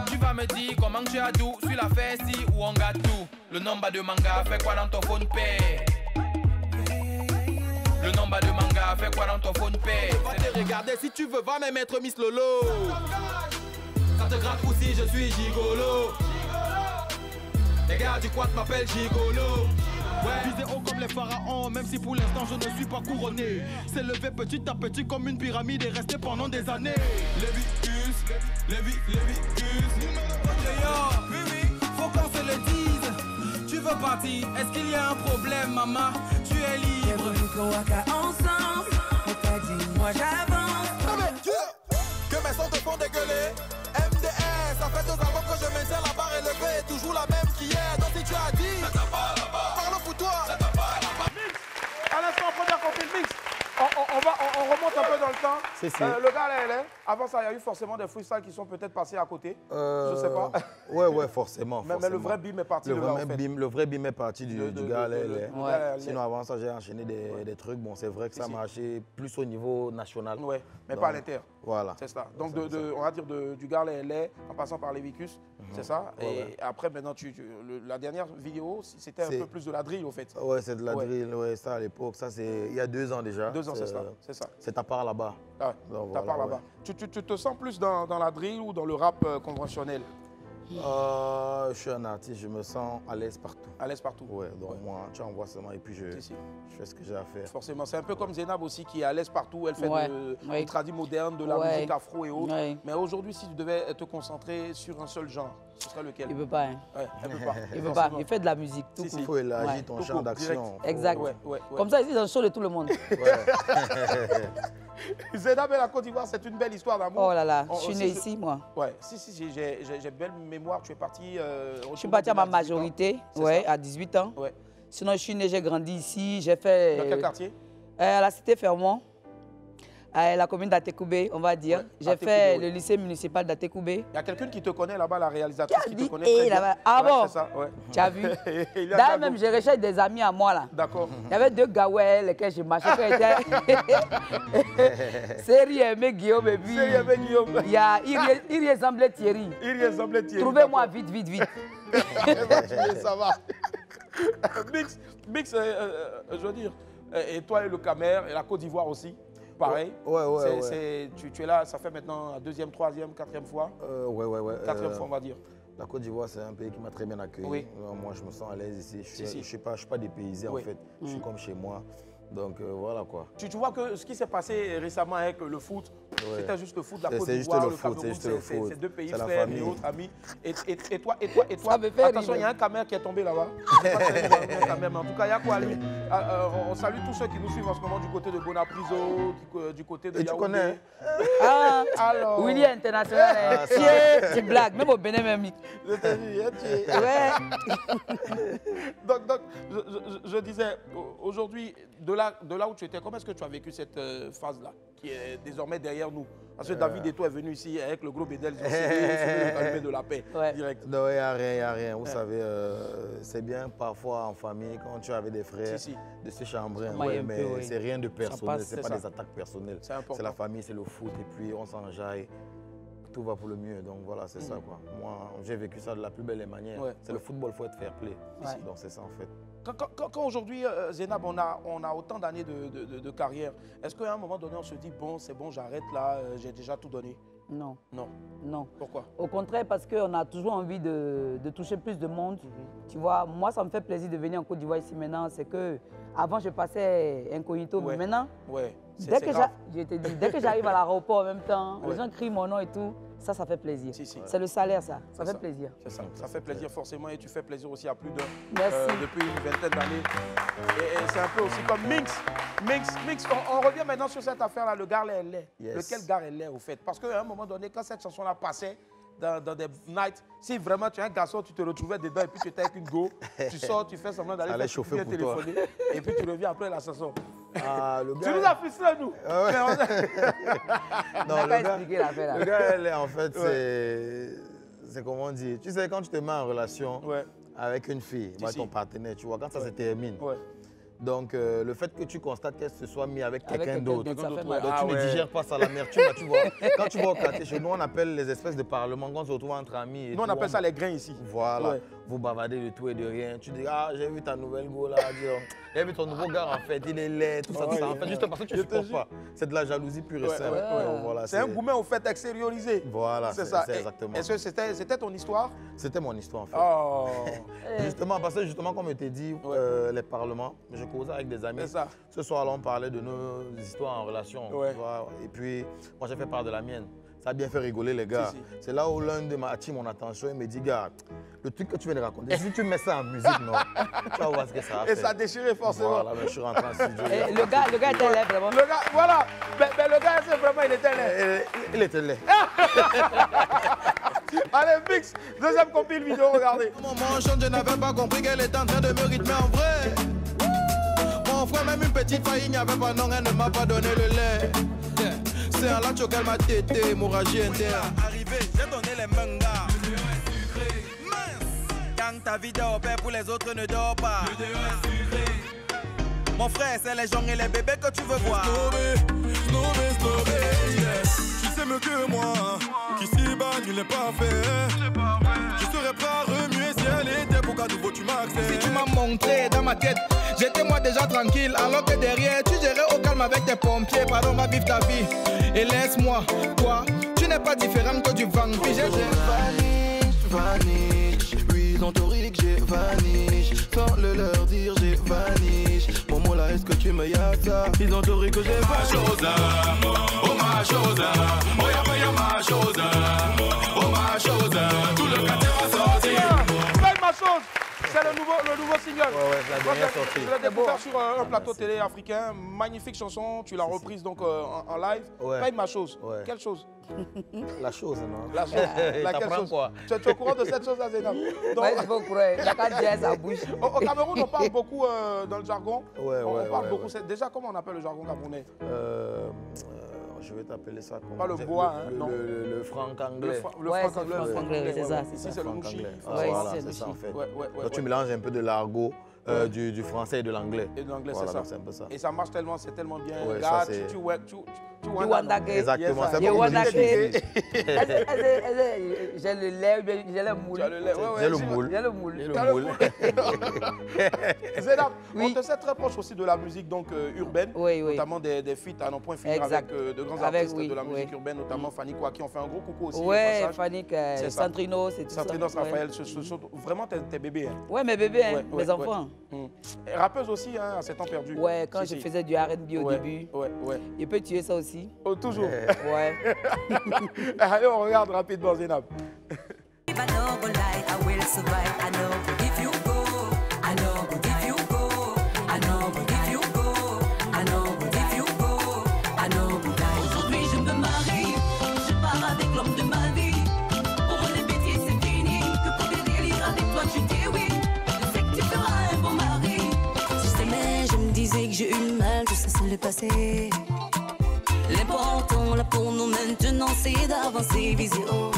N: Tu vas me dire comment tu as doux sur la fessie où on gâte tout. Le nombre de manga fait quoi dans ton phone pay? Le nombre de manga fait quoi dans ton phone pay? Va te regarder si tu veux, va me mettre Miss Lolo. Ça te gratte aussi, je suis gigolo. Les gars du quad m'appellent gigolo.
O: Viser haut comme les pharaons, même si pour l'instant je ne suis pas couronné. S'élever petit à petit comme une pyramide et rester pendant des années. Lévicus, Lévicus.
N: Oui, oui, faut qu'on se le dise. Tu veux partir, est-ce qu'il y a un problème, maman? Tu es libre.
M: Ensemble, on t'a dit, moi j'avance.
C: Non mais que mes sons te font dégueuler. MDR, ça fait 2 ans que je maintiens la barre élevée. Toujours la même qu'hier, donc si tu as dit parle pour toi.
B: À l'instant, première conflit mix. On remonte un peu dans le temps. Le gars là, avant ça, il y a eu forcément des freestyles qui sont peut-être passés à côté. Je sais pas.
K: Ouais, forcément.
B: Mais le vrai bim est parti de là, en fait.
K: Le vrai bim est parti du gars là. Sinon, avant ça, j'ai enchaîné des trucs. Bon, c'est vrai que ça marchait plus au niveau national.
B: Ouais, mais pas à l'intérieur.
K: Voilà.
B: C'est ça. Donc, on va dire du gars là, en passant par Lévicus, c'est ça. Et après, maintenant, la dernière vidéo, c'était un peu plus de la drill, au fait.
K: Ouais, c'est de la drill. Ouais, ça à l'époque. Ça, c'est il y a 2 ans déjà.
B: 2 ans, c'est ça.
K: C'est ta part là-bas.
B: Ah, ta part là-bas. Tu te sens plus dans la drill ou dans le rap conventionnel?
K: Je suis un artiste, je me sens à l'aise partout.
B: À l'aise partout?
K: Ouais, donc moi, tu envoies seulement et puis je fais ce que j'ai à faire.
B: Forcément, c'est un peu comme Zénab aussi qui est à l'aise partout. Elle fait du tradi moderne, de la musique afro et autres. Mais aujourd'hui, si tu devais te concentrer sur un seul genre, ce serait lequel?
L: Il ne peut pas. Hein.
B: Elle peut pas.
L: Il peut pas. Il fait de la musique. Tout
K: Il faut élargir ton champ d'action.
L: Exact. Comme ça, ici, c'est le show de tout le monde.
B: Zénab et la Côte d'Ivoire, c'est une belle histoire d'amour.
L: Oh là là, je suis né ici, moi.
B: Ouais, si, j'ai belle mémoire. Tu es parti.
L: Je suis parti à ma majorité, à 18 ans.
B: Ouais.
L: Sinon, je suis né, j'ai grandi ici. J'ai fait.
B: Dans quel quartier?
L: À la cité Fermont, à la commune d'Atekoubé, on va dire. Ouais, j'ai fait le lycée municipal d'Atekoubé.
B: Il y a quelqu'un qui te connaît là-bas, la réalisatrice qui te connaît très bien.
L: Ah bon?
B: C'est ça, ouais.
L: Tu as vu? D'ailleurs, même, j'ai recherché des amis à moi là.
B: D'accord.
L: Il y avait 2 gars, lesquels je marchais quand j'étais. C'est Riemé Guillaume et puis.
B: C'est Riemé Guillaume.
L: Il y a Irie Zamblé Thierry.
B: Irie Zamblé Thierry.
L: Trouvez-moi vite.
B: Ça va. Mix, je veux dire, et toi et le Camer et la Côte d'Ivoire aussi, pareil.
K: Ouais.
B: Tu es là, ça fait maintenant la 2e, 3e, 4e fois.
K: Ouais.
B: 4e fois, on va dire.
K: La Côte d'Ivoire, c'est un pays qui m'a très bien accueilli.
B: Oui.
K: Moi, je me sens à l'aise ici. Je ne suis pas dépaysé, en fait. Je suis comme chez moi. Donc, voilà quoi.
B: Tu vois que ce qui s'est passé récemment avec le foot, c'était juste le foot, la Côte
K: d'Ivoire,
B: le Cameroun, c'est 2 pays frères et autres amis. Et toi, attention, il y a un Camer qui est tombé là-bas. Je ne sais pas si c'est un Camer, mais en tout cas, il y a quoi lui? On salue tous ceux qui nous suivent en ce moment du côté de Bonapriso, du côté de Yaoundé.
K: Tu connais?
L: Alors... Willy International, tu blagues, même au Bénin même.
B: Je te dis, Donc, je disais, aujourd'hui, de là où tu étais, comment est-ce que tu as vécu cette phase-là, qui est désormais derrière nous? Parce que David Eto'o est venu ici avec le gros Bédel, ils ont signé le de la paix, direct.
K: Non, il n'y a rien. Vous savez, c'est bien parfois en famille, quand tu avais des frères, de se chambrer. Mais c'est rien de personnel, ce n'est pas des attaques personnelles. C'est la famille, c'est le foot, et puis on s'enjaille. Tout va pour le mieux, donc voilà, c'est ça quoi. Moi, j'ai vécu ça de la plus belle manière. C'est le football, il faut être fair play. Donc c'est ça en fait.
B: Quand aujourd'hui, Zénab, on a autant d'années de carrière, est-ce qu'à un moment donné, on se dit, bon, c'est bon, j'arrête là, j'ai déjà tout donné?
L: Non.
B: Non. Pourquoi?
L: Au contraire, parce qu'on a toujours envie de toucher plus de monde. Tu vois, moi, ça me fait plaisir de venir en Côte d'Ivoire ici maintenant. C'est que avant je passais incognito, mais maintenant, dès que j'arrive à l'aéroport en même temps, les gens crient mon nom et tout. Ça fait plaisir. C'est le salaire, ça fait plaisir.
B: C'est ça, ça fait plaisir forcément et tu fais plaisir aussi à plus d'un depuis une vingtaine d'années. Et c'est un peu aussi comme Mix. On revient maintenant sur cette affaire-là, le Gare LA. Lequel Gare LA au fait? Parce qu'à un moment donné, quand cette chanson-là passait dans des nights, si vraiment tu es un garçon, tu te retrouvais dedans et puis tu étais avec une go, tu sors, tu fais semblant d'aller
K: chauffer pour
B: téléphoner et puis tu reviens après la chanson.
K: Le gars...
B: Tu nous as frustrés, nous.
K: Non, le gars, en fait, c'est comment dire. Tu sais, quand tu te mets en relation avec une fille, ton partenaire, tu vois, quand ça se termine. Donc, le fait que tu constates qu'elle se soit mise avec quelqu'un d'autre, tu ne digères pas ça, l'amertume, tu vois. Quand tu vas au quartier, chez nous, on appelle les espèces de parlements, quand on se retrouve entre amis.
B: Nous, on appelle ça les grains ici.
K: Voilà. vous bavardez de tout et de rien. Tu dis, ah, j'ai vu ta nouvelle go là, j'ai vu ton nouveau gars en fait, il est laid, tout ça, tout ça. En fait, juste parce que tu ne supportes pas. C'est de la jalousie pure et simple. Voilà,
B: c'est un gourmet au fait extériorisé.
K: Voilà, c'est ça. Exactement.
B: Est-ce que c'était ton histoire?
K: C'était mon histoire en fait.
B: Oh.
K: Justement, parce que justement, comme je t'ai dit, les parlements, je causais avec des amis. Ce soir-là, on parlait de nos histoires en relation. Tu vois, et puis, moi, j'ai fait part de la mienne. Ça a bien fait rigoler les gars. C'est là où l'un de ma team, mon attention, il me dit, gars, le truc que tu viens de raconter, si tu mets ça en musique, non, tu vas voir ce que ça va faire.
B: Et ça a déchiré forcément.
K: Voilà, mais je suis rentré en studio.
L: Le gars était laid vraiment.
B: Le gars, voilà, mais le gars, c'est vraiment, il était laid.
K: Il était laid.
B: Allez, Mix, deuxième compil vidéo, regardez.
O: Mon chante, je n'avais pas compris qu'elle était en train de me rythmer en vrai. Mon frère, même une petite faille, il n'y avait pas non, elle ne m'a pas donné le lait. C'est un lacho qu'elle m'a tété, hémorragie interne. Arrivé, j'ai donné les mangas. Le déo est sucré. Mince. Quand ta vie dort, père, pour les autres ne dort pas. Le déo est sucré. Mon frère, c'est les gens et les bébés que tu veux voir. Snobé, yeah. Tu sais mieux que moi, qu'ici-bas, nul n'est pas fait. Je serais prêt à remuer si elle était pour qu'à nouveau tu m'acceptes. Si tu m'as montré dans ma tête, j'étais moi déjà tranquille, alors que derrière, tu gérais au calme avec tes pompiers. Pardon, va vivre ta vie. Et laisse-moi, toi, tu n'es pas différente que du vampire. J'ai vanish, oui, ils ont théorie que j'ai vanish. Sans le leur dire, j'ai vanish. Momo là, est-ce que tu me yassa? Ils ont théorie que j'ai vanish. Oh ma chose, oh y'a ma chose, oh ma chose, tout le quartier va sortir.
B: Fais ma chose. C'est le nouveau single.
K: Ouais, la dernière sortie.
B: Je l'ai découvert sur un plateau télé africain. Magnifique chanson. Tu l'as reprise donc en live. Paye ma chose. Quelle chose?
K: La chose, non?
B: La chose. Laquelle chose? Quoi? Tu es au courant de cette chose, Zénab?
L: Oui, je peux croire. Il n'y a qu'à dire sa bouche.
B: Au Cameroun, on parle beaucoup dans le jargon.
K: On
B: parle beaucoup. Déjà, comment on appelle le jargon camerounais?
K: Je vais t'appeler ça comme...
B: Pas le bois, hein, non.
K: Le franc anglais.
L: Le franc anglais, c'est ça.
B: Ici, c'est le mouchi.
K: Voilà, c'est ça en fait. Quand tu mélanges un peu de l'argot, du français et de l'anglais.
B: Et de l'anglais,
K: voilà,
B: c'est
K: un peu ça.
B: Et ça marche tellement, c'est tellement bien.
K: Ouais,
B: là,
K: tu
B: wandake.
K: Exactement, c'est
L: bon.
K: comme
L: j'ai le lait, j'ai le moule.
K: J'ai le moule.
L: J'ai le moule.
B: Zénab, on te sait très proche aussi de la musique donc urbaine, notamment des feats à non point finir avec de grands artistes de la musique urbaine, notamment Fanny Kwa, qui ont fait un gros coucou aussi.
L: Oui, Fanny, Santrino, c'est tout ça.
B: Santrino, Raphaël, ce sont vraiment tes bébés.
L: Oui, mes bébés, mes enfants.
B: Rappeuse aussi, à ces temps perdus.
L: Oui, quand je faisais du R&B au début. Il peut tuer ça aussi.
B: Oh, toujours.
L: Ouais.
B: Allez, on regarde rapidement Zénab.
M: Aujourd'hui je me marie, je pars avec l'homme de ma vie. Pour les bêtises c'est fini, que pour des délires avec toi tu dis oui. Je sais que tu feras un bon mari. Si je t'aimais, je me disais que j'ai eu mal, tout ça c'est le passé. L'important là pour nous maintenant c'est d'avancer, viser haut.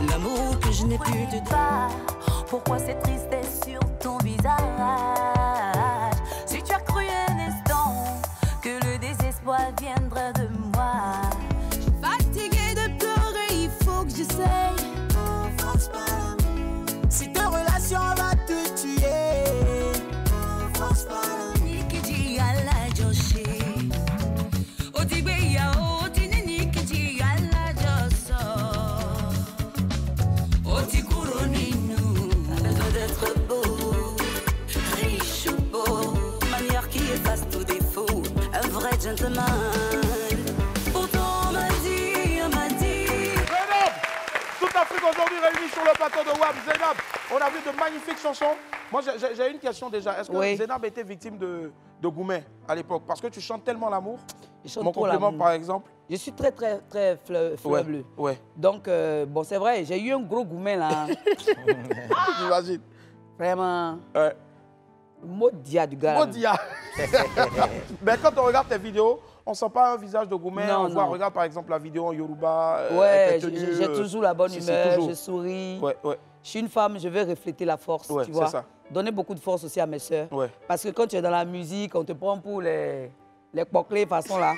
M: L'amour que je n'ai plus de toi. Pourquoi cette tristesse sur ton visage? Si tu as cru un instant que le désespoir viendrait de moi. Je suis fatiguée de pleurer, il faut que j'essaye. Force pas. Si ta relation va te tuer, force pas. Nikiji à la Joshi. Gentleman. Pourtant on m'a dit.
B: Zénab, toute l'Afrique aujourd'hui réunie sur le plateau de WAP. Zénab, on a vu de magnifiques chansons. Moi j'ai une question déjà. Est-ce que Zénab était victime de Goumé à l'époque? Parce que tu chantes tellement l'amour. Mon complément par exemple.
L: Je suis très fleur bleue. Donc bon c'est vrai, j'ai eu un gros Goumé là.
B: J'imagine.
L: Vraiment. Modia du gars.
B: Modia. Mais quand on regarde tes vidéos, on ne sent pas un visage de Goumé. On voit, regarde par exemple la vidéo en Yoruba.
L: Ouais, j'ai toujours la bonne humeur, je souris. Je suis une femme, je veux refléter la force, tu vois. Ça. Donner beaucoup de force aussi à mes soeurs. Parce que quand tu es dans la musique, on te prend pour les poclés façon là.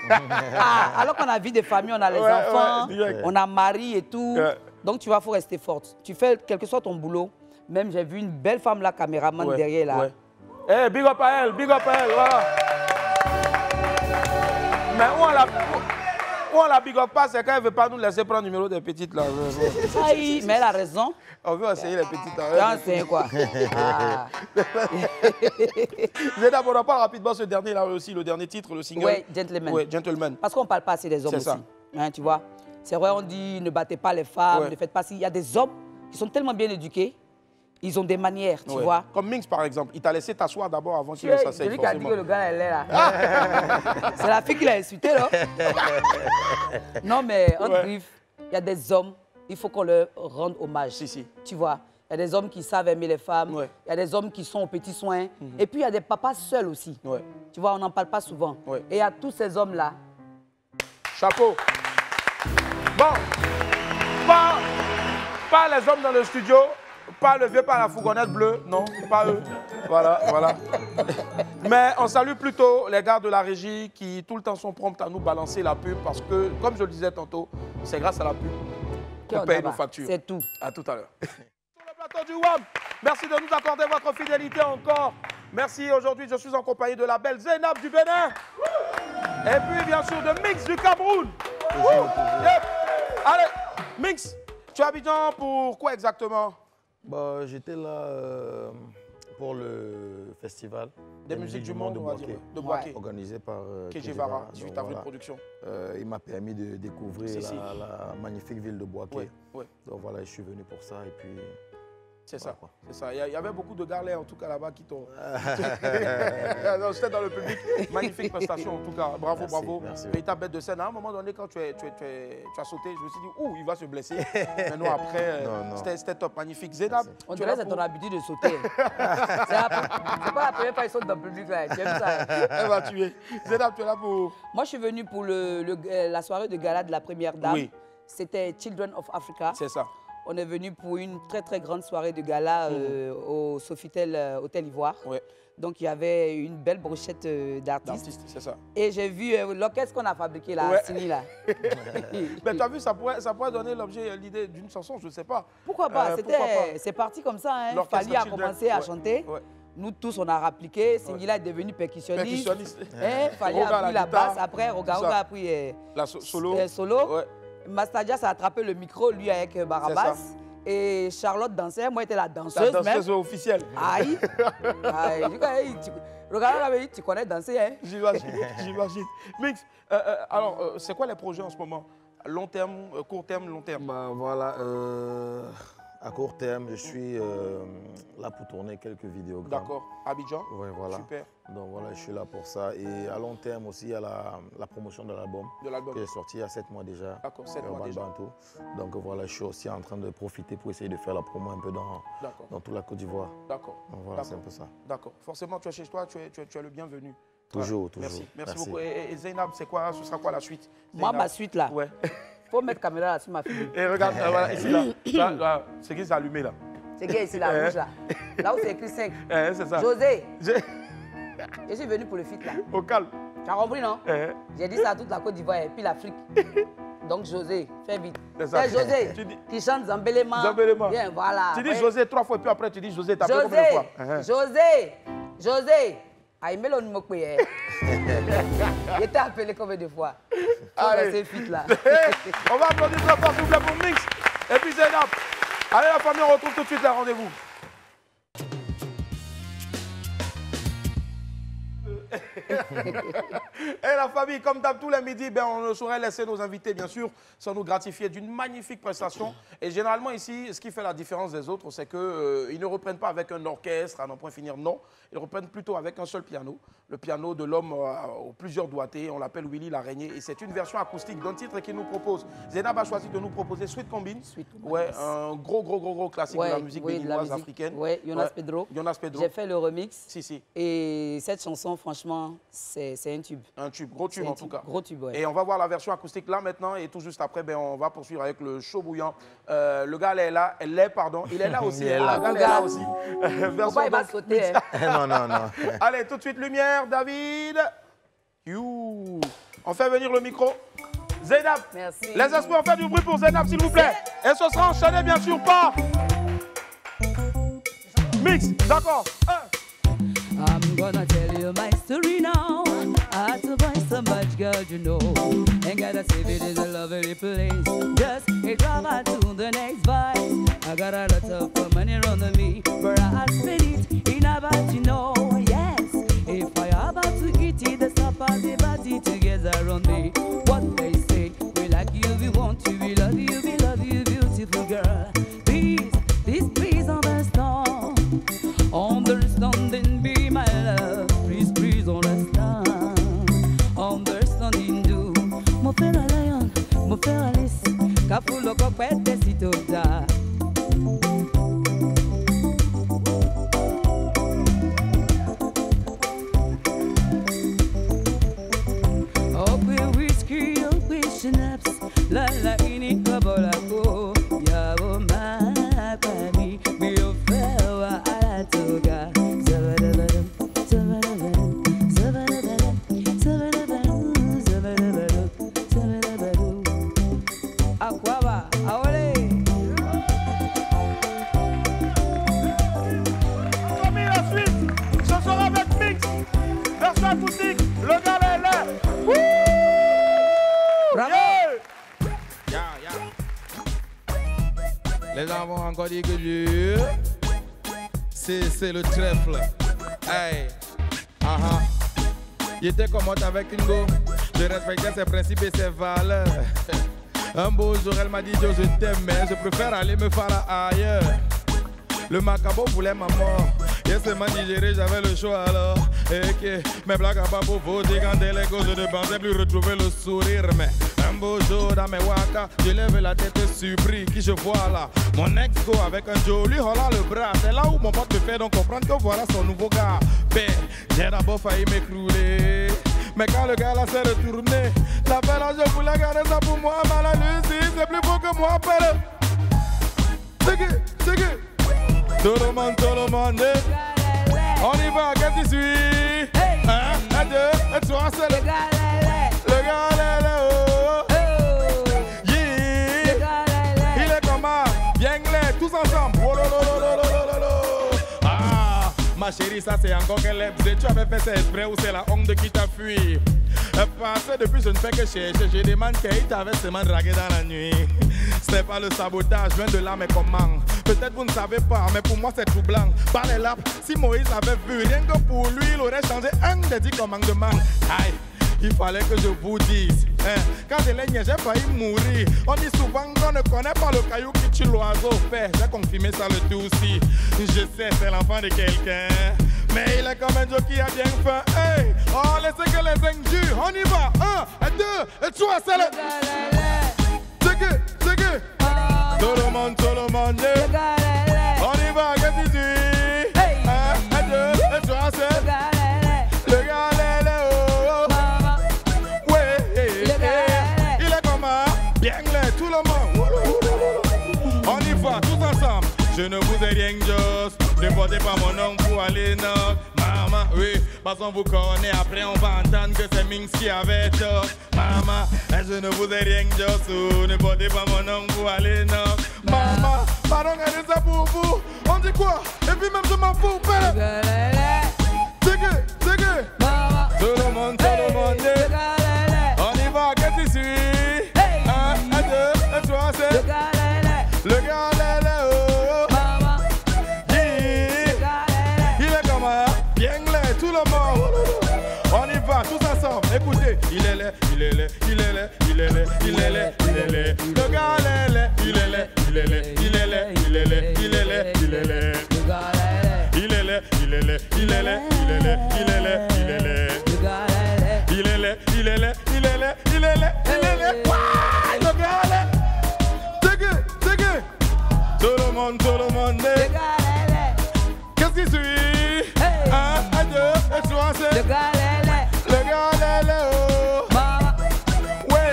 L: Alors qu'on a vie de famille, on a les enfants, on a mari et tout. Donc tu vois, il faut rester forte. Tu fais quel que soit ton boulot, Même j'ai vu une belle femme là, caméraman derrière là.
B: Ouais. Eh, big up à elle, voilà. Mais où on la big up pas, c'est quand elle ne veut pas nous laisser prendre le numéro des petites là.
L: Aïe, mais elle a raison.
B: On veut essayer les petites là.
L: J'en sais quoi. Ah.
B: Zénab, on en parle rapidement ce dernier là aussi, le dernier titre, le single.
L: Oui, Gentleman.
B: Ouais, Gentleman.
L: Parce qu'on ne parle pas assez des hommes aussi. Hein, tu vois. C'est vrai, on dit ne battez pas les femmes, ne faites pas si. Il y a des hommes qui sont tellement bien éduqués. Ils ont des manières, tu vois.
B: Comme Minx, par exemple. Il t'a laissé t'asseoir d'abord avant qu'il s'asseye.
L: C'est lui qui a dit que le gars, elle est là. C'est la fille qui l'a insulté, là. Non, mais en griffe, il y a des hommes, il faut qu'on leur rende hommage. Tu vois. Il y a des hommes qui savent aimer les femmes. Il y a des hommes qui sont aux petits soins. Et puis, il y a des papas seuls aussi. Tu vois, on n'en parle pas souvent. Et à tous ces hommes-là.
B: Chapeau. Bon. Pas les hommes dans le studio. Pas le vieux, pas la fourgonnette bleue, non, pas eux. Voilà. Mais on salue plutôt les gars de la régie qui tout le temps sont prompts à nous balancer la pub parce que, comme je le disais tantôt, c'est grâce à la pub qu'on paye nos factures.
L: C'est tout.
B: À tout à l'heure. Sur le plateau du WAM, merci de nous accorder votre fidélité encore. Merci, aujourd'hui je suis en compagnie de la belle Zénab du Bénin. Et puis bien sûr de Minx du Cameroun. Allez, Minx, tu es à Abidjan pour quoi exactement?
K: Bah, j'étais là pour le festival
B: des musiques du monde de Boaké,
K: organisé par
B: Kejevara, 18 avril production.
K: Il m'a permis de découvrir la magnifique ville de Boaké. Donc voilà, je suis venu pour ça et puis...
B: C'est ça, c'est ça. Il y avait beaucoup de garlets en tout cas là-bas qui t'ont... J'étais dans le public. Magnifique prestation en tout cas. Bravo, merci, bravo. Véritable bête de scène. À un moment donné, quand tu as sauté, je me suis dit, ouh, il va se blesser. Mais non, après, c'était top, magnifique. Zénab,
L: on dirait que c'est ton habitude de sauter. C'est pas la première fois qu'il saute dans le public là. Tu aimes ça.
B: Elle va tuer. Zénab, tu es là pour...
L: Moi, je suis venue pour la soirée de gala de la première dame. Oui. C'était Children of Africa.
B: C'est ça.
L: On est venu pour une très très grande soirée de gala au Sofitel Hôtel Ivoire. Ouais. Donc il y avait une belle brochette d'artistes.
B: C'est ça.
L: Et j'ai vu l'orchestre qu'on a fabriqué là, Sini là.
B: Mais tu as vu, ça pourrait donner l'idée d'une chanson, je ne sais pas.
L: Pourquoi pas? C'est parti comme ça. Hein. Fali a commencé à chanter. Ouais. Nous tous, on a rappliqué. Singila est devenu percussionniste. Fali a pris la basse. Après, Rogaroga a pris
B: la solo.
L: Ouais. Mastadia s'est attrapé le micro, lui avec Barabas. Et Charlotte dansait, moi j'étais la danseuse.
B: La danseuse officielle.
L: Aïe. Regarde, tu connais danser, hein?
B: J'imagine. Minx, alors, c'est quoi les projets en ce moment? Long terme, court terme, long terme?
K: Bah, voilà. À court terme, je suis là pour tourner quelques vidéogrammes.
B: D'accord. Abidjan?
K: Oui, voilà.
B: Super.
K: Donc voilà, je suis là pour ça. Et à long terme aussi, il y a la promotion de l'album que j'ai sorti il y a 7 mois déjà.
B: D'accord, 7 mois déjà.
K: Donc voilà, je suis aussi en train de profiter pour essayer de faire la promo un peu dans toute la Côte d'Ivoire.
B: D'accord.
K: Donc voilà, c'est un peu ça.
B: D'accord. Forcément, tu es chez toi, tu es le bienvenu.
K: Toujours.
B: Merci beaucoup. Et Zénab, ce sera quoi la suite?
L: Moi, ma suite là.
B: Ouais.
L: Faut mettre caméra là sur ma fille.
B: Et regarde, voilà, ici là, c'est qui s'est allumé là?
L: C'est qui ici là, rouge là? Là où c'est écrit 5.
B: C'est ça.
L: José. Je suis venu pour le feat là.
B: Au calme.
L: Tu as compris non? J'ai dit ça à toute la Côte d'Ivoire et puis l'Afrique. Donc José, fais vite. C'est José qui chante Zambelema. Bien, voilà.
B: Tu dis José 3 fois et puis après tu dis José, t'as appelé combien de fois?
L: José. Aïe, on me couille. Il t'a appelé combien de fois?
B: Allez,
L: c'est fit là.
B: On va applaudir très fort s'il vous plaît pour Minx et puis Zénab. Allez la famille, on retrouve tout de suite le rendez-vous. Et la famille, comme d'hab tous les midis, on ne saurait laisser nos invités, bien sûr, sans nous gratifier d'une magnifique prestation. Et généralement ici, ce qui fait la différence des autres, c'est qu'ils ne reprennent pas avec un orchestre, à n'en point finir, non. Ils reprennent plutôt avec un seul piano, le piano de l'homme aux plusieurs doigtés. On l'appelle Willy l'Araignée. Et c'est une version acoustique d'un titre qu'il nous propose. Zénab a choisi de nous proposer Sweet Combine. Ouais, un gros classique de la musique béninoise africaine.
L: Oui, Jonas Pedro. J'ai fait le remix.
B: Si.
L: Et cette chanson, franchement, c'est un tube.
B: Un tube, gros tube en tout cas.
L: Gros tube, ouais.
B: Et on va voir la version acoustique là maintenant. Et tout juste après, on va poursuivre avec le chaud bouillant. Le gars, il est là aussi.
K: Il est
B: là aussi.
L: Pourquoi il va sauter?
K: Non.
B: Allez, tout de suite, lumière, David. On fait venir le micro. Zénab.
L: Merci.
B: Les esprits, on fait du bruit pour Zénab, s'il vous plaît. Et ce sera enchaîné, bien sûr, par Mix, d'accord.
M: I'm gonna tell you my story now. I had to buy so much, girl, you know. Ain't gotta say it is a lovely place. Just a drama to the next vibe. I got a lot of money around me, but I spend it in about, you know. Yes, if I about to eat it, the supper, the body together on me. What they say, we like you, we want you, we love you, beautiful girl. Please, please understand. Understanding be my love. Please understand. Understanding do. Mon frère à Lion, mon frère à Alice. Kafou le coquette des citoyens. Okwe whisky, okwe schnapps. La la ini kabolako. Yabo ma pami. Mi ofewa ala toga. Zabadabadam, zabadabadam, zabadabadam, zabadabadam, zabadabadam, zabadabadam. Aquaba, ahora.
B: Comme la suite, ce sera avec Mix. Version acoustique, le gars est là. Wouh!
M: Bravo!
O: Les gens vont encore dire que Dieu, c'est le trèfle. Hey, Il était commode avec une go. Je respectais ses principes et ses valeurs. Un beau jour, elle m'a dit Joe, je t'aime, mais je préfère aller me faire ailleurs. Le macabo voulait ma mort. Yes, c'est ma Nigérie, j'avais le choix alors. Et mes blagues à pas pour vous dire quand elle est je ne pensais plus retrouver le sourire. Mais un beau jour dans mes waka, je lève la tête surpris. Qui je vois là? Mon ex-go avec un Joe, lui hola le bras. C'est là où mon pote me fait donc comprendre que voilà son nouveau gars. Ben, j'ai d'abord failli m'écrouler. Mais quand le gars là s'est retourné, la belle, je voulais garder ça pour moi. Mais la Lucie, c'est plus beau que moi, pelle. C'est que. Tout le monde, on y va, qu'est-ce que tu suis? Un, deux, trois, c'est le gars, oh. Yeah. Il est comment? Bien clair, tous ensemble. Oh, ah, ma chérie, ça c'est encore qu'elle est. Tu avais fait ça exprès ou c'est la honte qui t'a fui? Parce depuis je ne fais que chercher, je demande qu'il t'avait seulement dragué dans la nuit. Ce n'est pas le sabotage, loin de là mais comment? Peut-être vous ne savez pas, mais pour moi c'est troublant. Par les lapes, si Moïse avait vu, rien que pour lui, il aurait changé un des 10 commandements. Aïe, il fallait que je vous dise, hein, quand je l'ai nié, j'ai failli mourir. On dit souvent qu'on ne connaît pas le caillou qui tue l'oiseau. Fait, j'ai confirmé ça le tout aussi. Je sais, c'est l'enfant de quelqu'un. Mais il est comme un Joe qui a bien faim. Hey, oh, laissez que les injures. On y va. 1, 2, 3, c'est le. C'est que. Tout le monde, yeah. On y va, qu'est-ce que tu dis? 1, 2, 3, c'est le gars, oh. Ouais, il est comment? Bien laid, tout le monde. On y va, tous ensemble. Je ne vous ai rien juste. Ne portez pas mon nom pour aller non. Maman, oui, parce qu'on vous connaît. Après, on va entendre que c'est Minx qui avait tort. Maman, je ne vous ai rien juste. Ne portez pas mon nom pour aller non. Maman, pardon, regardez ça pour vous. On dit quoi? Et puis même je m'en fous. C'est que. Tout le monde. On y va, qu'est-ce que tu suis? 1, 2, 3, c'est le gars, oh. Il est comme bien laid, tout le monde. On y va, tous ensemble. Écoutez, il est laid. Le gars est laid, il est laid. Le gars est laid. C'est que. Tout le monde. Qu'est-ce qu'il suit? 1, 2, 3, c'est le gars est là, oh. Ouais,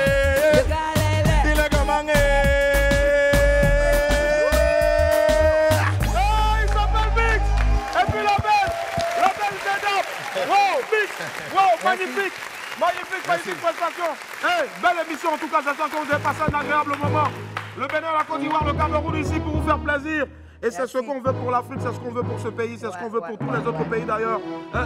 O: il est comment?
B: Oh, il s'appelle Mix. Et puis la belle c'est wow, Mix. Wow, magnifique prestation. Hey, belle émission en tout cas, j'espère que vous avez passé un agréable moment. Le Bénin, la Côte d'Ivoire, le Cameroun ici pour vous faire plaisir. Et c'est ce qu'on veut pour l'Afrique, c'est ce qu'on veut pour ce pays, c'est ce qu'on veut pour tous les autres pays d'ailleurs.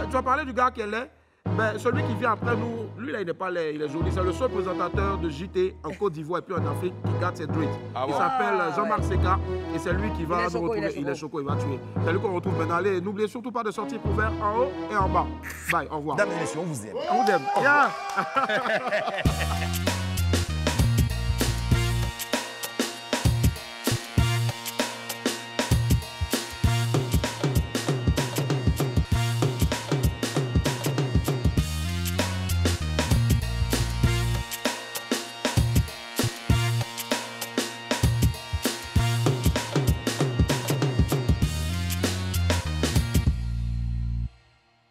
B: Tu as parlé du gars qui est laid. Ben, celui qui vient après nous, lui là il n'est pas laid, il est joli. C'est le seul présentateur de JT en Côte d'Ivoire et puis en Afrique qui garde ses dreads. Il s'appelle Jean-Marc Seka et c'est lui qui va nous retrouver. Il est choco, il va tuer. C'est lui qu'on retrouve maintenant. Allez, n'oubliez surtout pas de sortir pour vers en haut et en bas. Bye, au revoir.
P: Mesdames et messieurs, on vous aime.
B: On vous aime. Yeah.